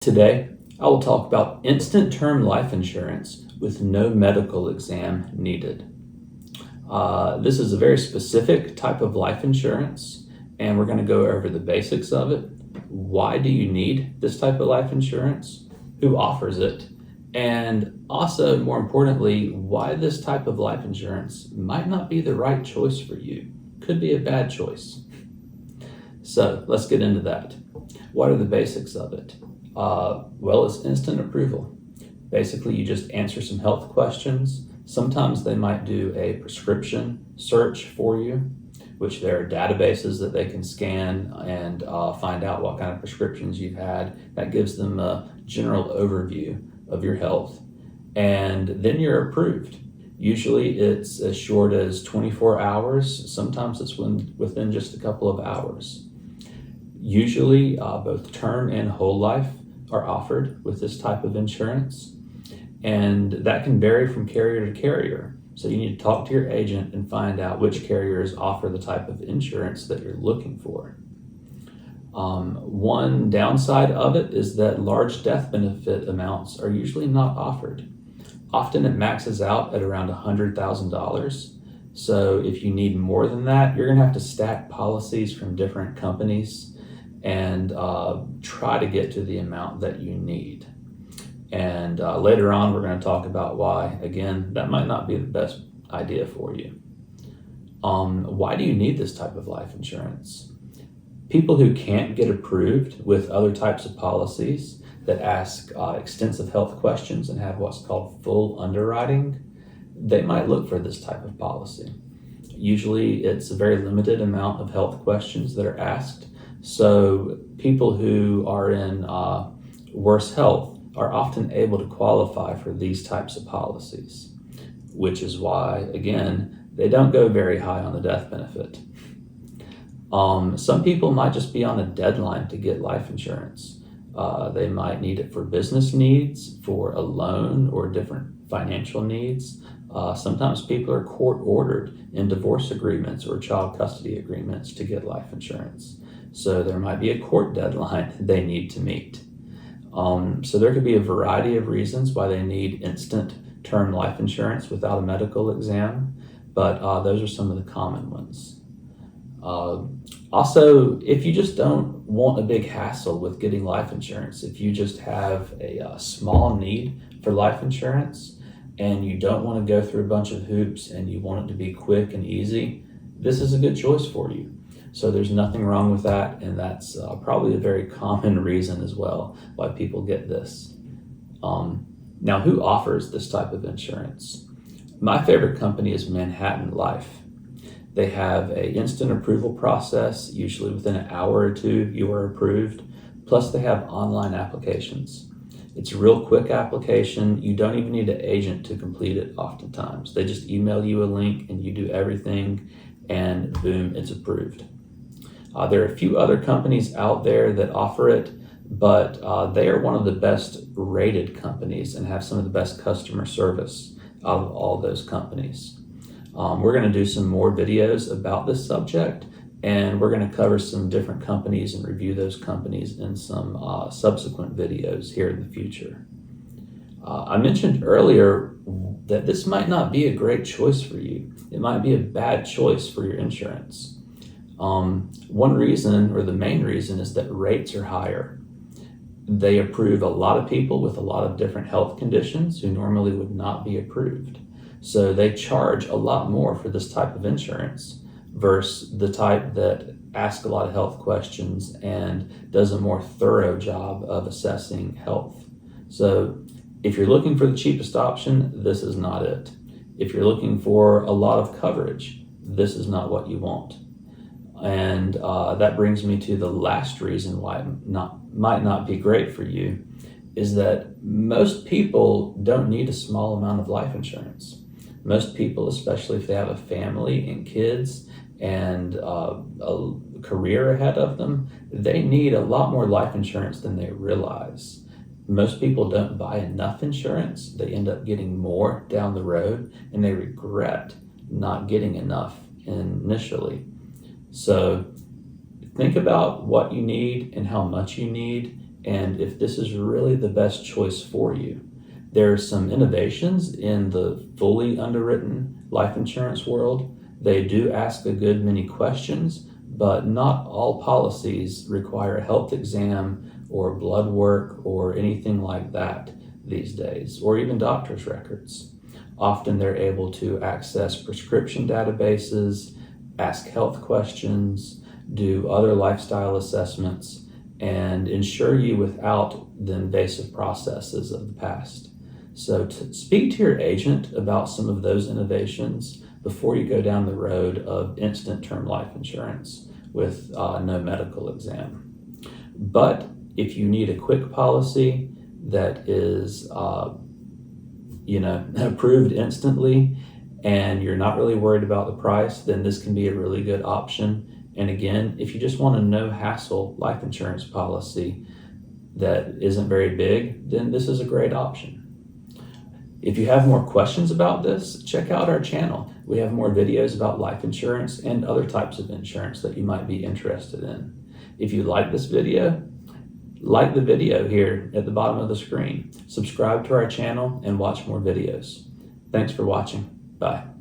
Today, I will talk about instant term life insurance with no medical exam needed. This is a very specific type of life insurance, and we're going to go over the basics of it. Why do you need this type of life insurance? Who offers it? And also, more importantly, why this type of life insurance might not be the right choice for you. Could be a bad choice. So let's get into that. What are the basics of it? Well, it's instant approval. Basically, you just answer some health questions. Sometimes they might do a prescription search for you, which there are databases that they can scan and find out what kind of prescriptions you've had. That gives them a general overview of your health. And then you're approved. Usually it's as short as 24 hours. Sometimes it's within just a couple of hours. Usually both term and whole life are offered with this type of insurance, and that can vary from carrier to carrier. So you need to talk to your agent and find out which carriers offer the type of insurance that you're looking for. One downside of it is that large death benefit amounts are usually not offered. Often it maxes out at around $100,000. So if you need more than that, you're gonna have to stack policies from different companies and try to get to the amount that you need. And later on, we're going to talk about why, again, that might not be the best idea for you. Why do you need this type of life insurance? People who can't get approved with other types of policies that ask extensive health questions and have what's called full underwriting, they might look for this type of policy. Usually it's a very limited amount of health questions that are asked. So people who are in worse health are often able to qualify for these types of policies, which is why, again, they don't go very high on the death benefit. Some people might just be on a deadline to get life insurance. They might need it for business needs, for a loan, or different financial needs. Sometimes people are court ordered in divorce agreements or child custody agreements to get life insurance. So there might be a court deadline they need to meet. So there could be a variety of reasons why they need instant term life insurance without a medical exam, but those are some of the common ones. Also, if you just don't want a big hassle with getting life insurance, if you just have a small need for life insurance and you don't want to go through a bunch of hoops and you want it to be quick and easy, this is a good choice for you. So there's nothing wrong with that, and that's probably a very common reason as well why people get this. Now, who offers this type of insurance? My favorite company is Manhattan Life. They have an instant approval process. Usually within an hour or two you are approved, plus they have online applications. It's a real quick application. You don't even need an agent to complete it oftentimes. They just email you a link and you do everything, and boom, it's approved. There are a few other companies out there that offer it, but they are one of the best rated companies and have some of the best customer service out of all those companies. We're going to do some more videos about this subject, and we're going to cover some different companies and review those companies in some subsequent videos here in the future. I mentioned earlier that this might not be a great choice for you. It might be a bad choice for your insurance. One reason, or the main reason, is that rates are higher. They approve a lot of people with a lot of different health conditions who normally would not be approved. So they charge a lot more for this type of insurance versus the type that asks a lot of health questions and does a more thorough job of assessing health. So if you're looking for the cheapest option, this is not it. If you're looking for a lot of coverage, this is not what you want. And that brings me to the last reason why it might not be great for you, is that most people don't need a small amount of life insurance. Most people, especially if they have a family and kids and a career ahead of them, they need a lot more life insurance than they realize. Most people don't buy enough insurance. They end up getting more down the road, and they regret not getting enough initially. So think about what you need and how much you need, and if this is really the best choice for you. There are some innovations in the fully underwritten life insurance world. They do ask a good many questions, but not all policies require a health exam or blood work or anything like that these days, or even doctor's records. Often they're able to access prescription databases, ask health questions, do other lifestyle assessments, and insure you without the invasive processes of the past. So speak to your agent about some of those innovations before you go down the road of instant term life insurance with no medical exam. But if you need a quick policy that is approved instantly and you're not really worried about the price, then this can be a really good option. And again, if you just want a no hassle life insurance policy that isn't very big, then this is a great option. If you have more questions about this, check out our channel. We have more videos about life insurance and other types of insurance that you might be interested in. If you like this video, like the video here at the bottom of the screen. Subscribe to our channel and watch more videos. Thanks for watching. Bye.